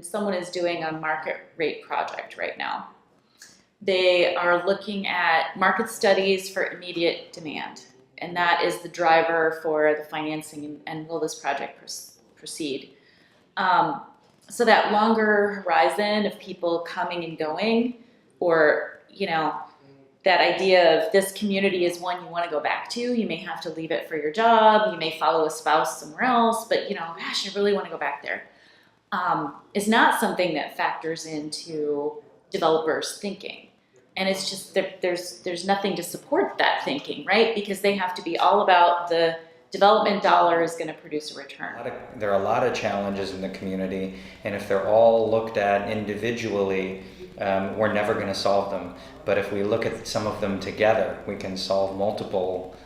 someone is doing a market rate project right now. They are looking at market studies for immediate demand, and that is the driver for the financing and will this project proceed. So that longer horizon of people coming and going, or, you know, that idea of this community is one you want to go back to. You may have to leave it for your job. You may follow a spouse somewhere else, but, you know, gosh, I really want to go back there. Is not something that factors into developers' thinking. And it's just that there's nothing to support that thinking, right? Because they have to be all about the development dollar is going to produce a return. There are a lot of challenges in the community, and if they're all looked at individually, we're never going to solve them. But if we look at some of them together, we can solve multiple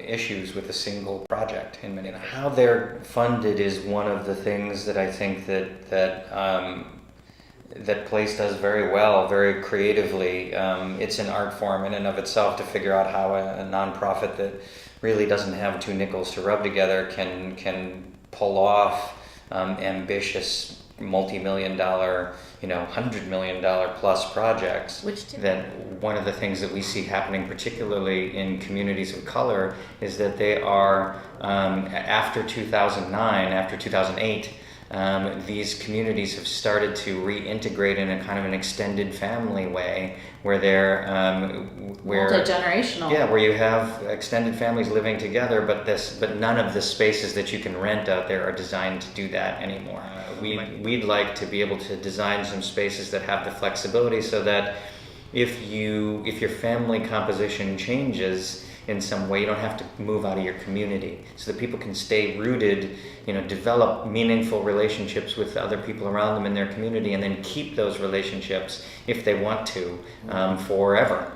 issues with a single project. In many. How they're funded is one of the things that I think that Place does very well, very creatively. It's an art form in and of itself to figure out how a nonprofit that really doesn't have two nickels to rub together can pull off ambitious multi-million dollar, $100 million plus projects. That one of the things that we see happening, particularly in communities of color, is that they are after 2009, after 2008. These communities have started to reintegrate in a kind of an extended family way, where they're multi-generational. Yeah, where you have extended families living together, but none of the spaces that you can rent out there are designed to do that anymore. We'd like to be able to design some spaces that have the flexibility, so that if your family composition changes in some way, you don't have to move out of your community, so that people can stay rooted, develop meaningful relationships with other people around them in their community, and then keep those relationships if they want to forever.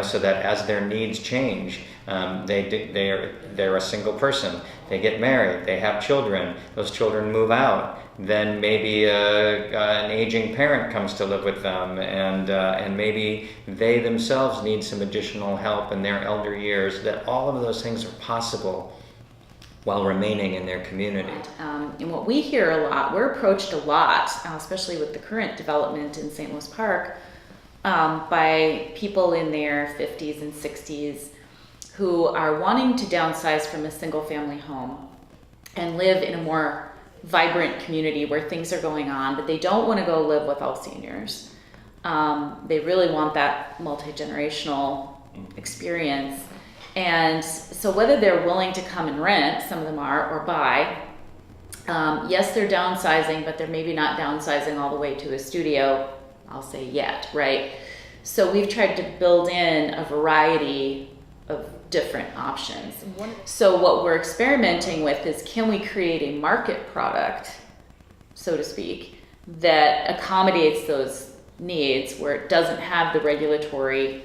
So that as their needs change, they're a single person. They get married, they have children. Those children move out. Then maybe an aging parent comes to live with them, and maybe they themselves need some additional help in their elder years. That all of those things are possible while remaining in their community. And what we hear a lot, we're approached a lot, especially with the current development in St. Louis Park, by people in their 50s and 60s who are wanting to downsize from a single family home and live in a more vibrant community where things are going on, but they don't want to go live with all seniors. They really want that multi-generational experience. And so whether they're willing to come and rent, some of them are, or buy, yes, they're downsizing, but they're maybe not downsizing all the way to a studio, I'll say yet, right? So we've tried to build in a variety of different options. So what we're experimenting with is, can we create a market product, so to speak, that accommodates those needs, where it doesn't have the regulatory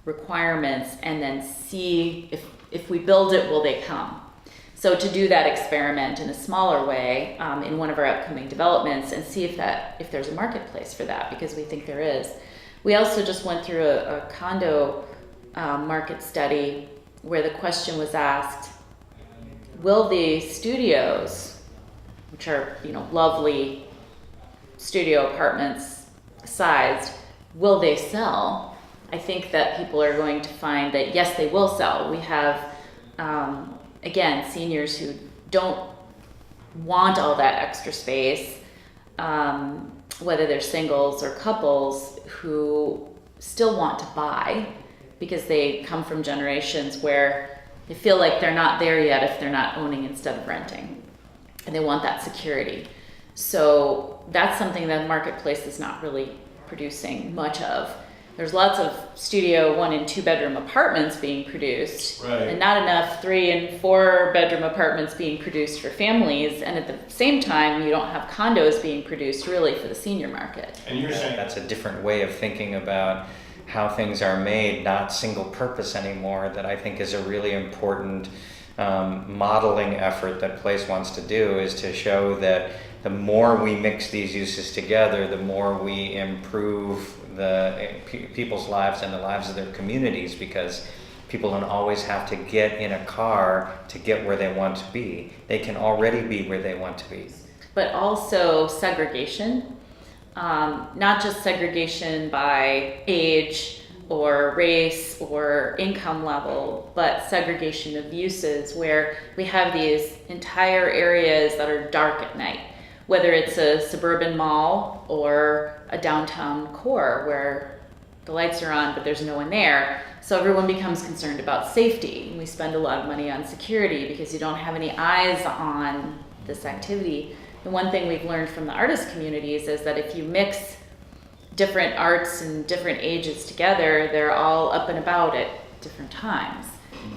requirements, and then see if we build it, will they come? So to do that experiment in a smaller way in one of our upcoming developments, and see if there's a marketplace for that, because we think there is. We also just went through a condo market study where the question was asked, will the studios, which are lovely studio apartments sized, will they sell? I think that people are going to find that yes, they will sell. We have again, seniors who don't want all that extra space, whether they're singles or couples who still want to buy, because they come from generations where they feel like they're not there yet if they're not owning instead of renting, and they want that security. So that's something that the marketplace is not really producing much of. There's lots of studio 1 and 2 bedroom apartments being produced, right, and not enough 3 and 4 bedroom apartments being produced for families. And at the same time, you don't have condos being produced really for the senior market. And you're saying that's a different way of thinking about how things are made, not single purpose anymore, that I think is a really important modeling effort that Place wants to do, is to show that the more we mix these uses together, the more we improve people's lives and the lives of their communities, because people don't always have to get in a car to get where they want to be. They can already be where they want to be. but also segregation. Not just segregation by age or race or income level, but segregation of uses, where we have these entire areas that are dark at night, whether it's a suburban mall or a downtown core where the lights are on but there's no one there. So everyone becomes concerned about safety. We spend a lot of money on security because you don't have any eyes on this activity. And one thing we've learned from the artist communities is that if you mix different arts and different ages together, they're all up and about at different times.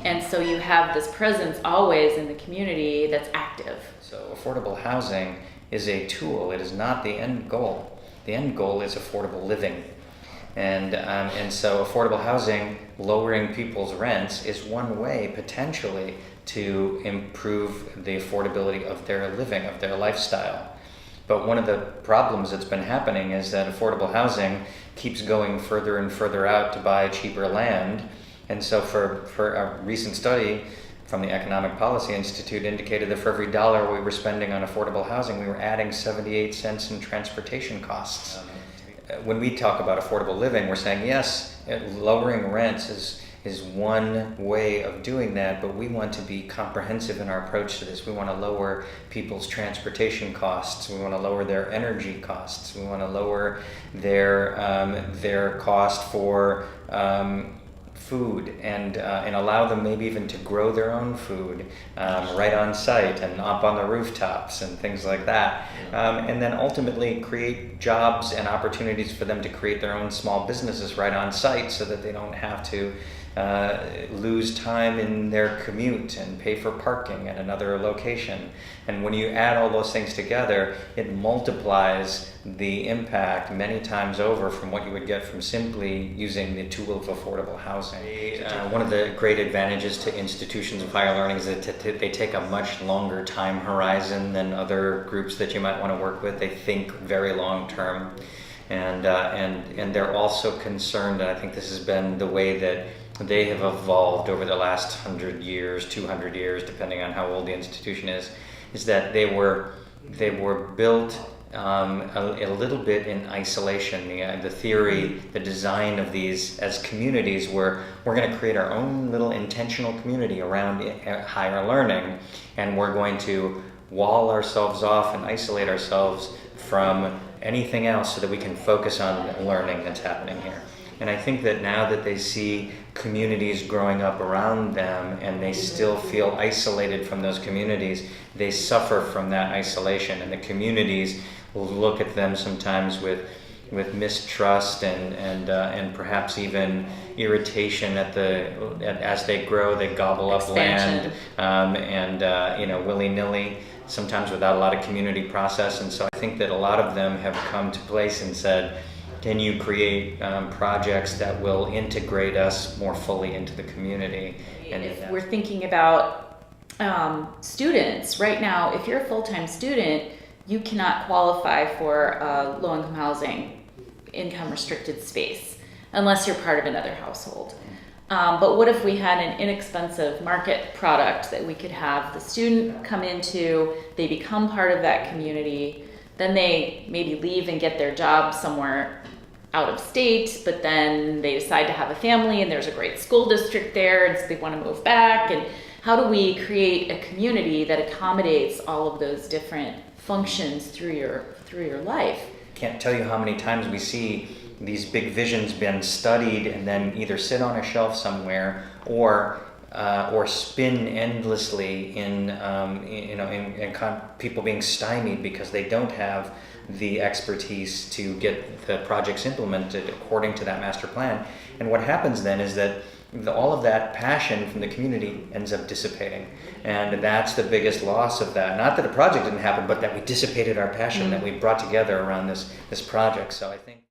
And so you have this presence always in the community that's active. So affordable housing is a tool. It is not the end goal. The end goal is affordable living. And so affordable housing, lowering people's rents, is one way potentially to improve the affordability of their living, of their lifestyle. But one of the problems that's been happening is that affordable housing keeps going further and further out to buy cheaper land. And so for a recent study from the Economic Policy Institute indicated that for every dollar we were spending on affordable housing, we were adding 78 cents in transportation costs. When we talk about affordable living, we're saying, yes, lowering rents is one way of doing that, but we want to be comprehensive in our approach to this. We want to lower people's transportation costs. We want to lower their energy costs. We want to lower their cost for food and allow them maybe even to grow their own food right on site and up on the rooftops and things like that. And then ultimately create jobs and opportunities for them to create their own small businesses right on site so that they don't have to lose time in their commute and pay for parking at another location. And when you add all those things together, it multiplies the impact many times over from what you would get from simply using the tool of affordable housing. One of the great advantages to institutions of higher learning is that they take a much longer time horizon than other groups that you might want to work with. They think very long term. And they're also concerned, and I think this has been the way that they have evolved over the last 100 years, 200 years, depending on how old the institution is that they were built a little bit in isolation. The theory, the design of these as communities where we're going to create our own little intentional community around higher learning, and we're going to wall ourselves off and isolate ourselves from anything else so that we can focus on learning that's happening here. And I think that now that they see communities growing up around them and they still feel isolated from those communities, they suffer from that isolation, and the communities will look at them sometimes with mistrust and perhaps even irritation as they grow. They gobble up Expansion. land willy-nilly, sometimes without a lot of community process. And so I think that a lot of them have come to place and said, can you create projects that will integrate us more fully into the community? And if we're thinking about students, right now, if you're a full-time student, you cannot qualify for low-income housing, income-restricted space, unless you're part of another household. But what if we had an inexpensive market product that we could have the student come into, they become part of that community, then they maybe leave and get their job somewhere out of state, but then they decide to have a family and there's a great school district there and so they want to move back. And how do we create a community that accommodates all of those different functions through your life? Can't tell you how many times we see these big visions being studied and then either sit on a shelf somewhere or spin endlessly in people being stymied because they don't have the expertise to get the projects implemented according to that master plan. And what happens then is that all of that passion from the community ends up dissipating. And that's the biggest loss of that. Not that a project didn't happen, but that we dissipated our passion that we brought together around this project. So I think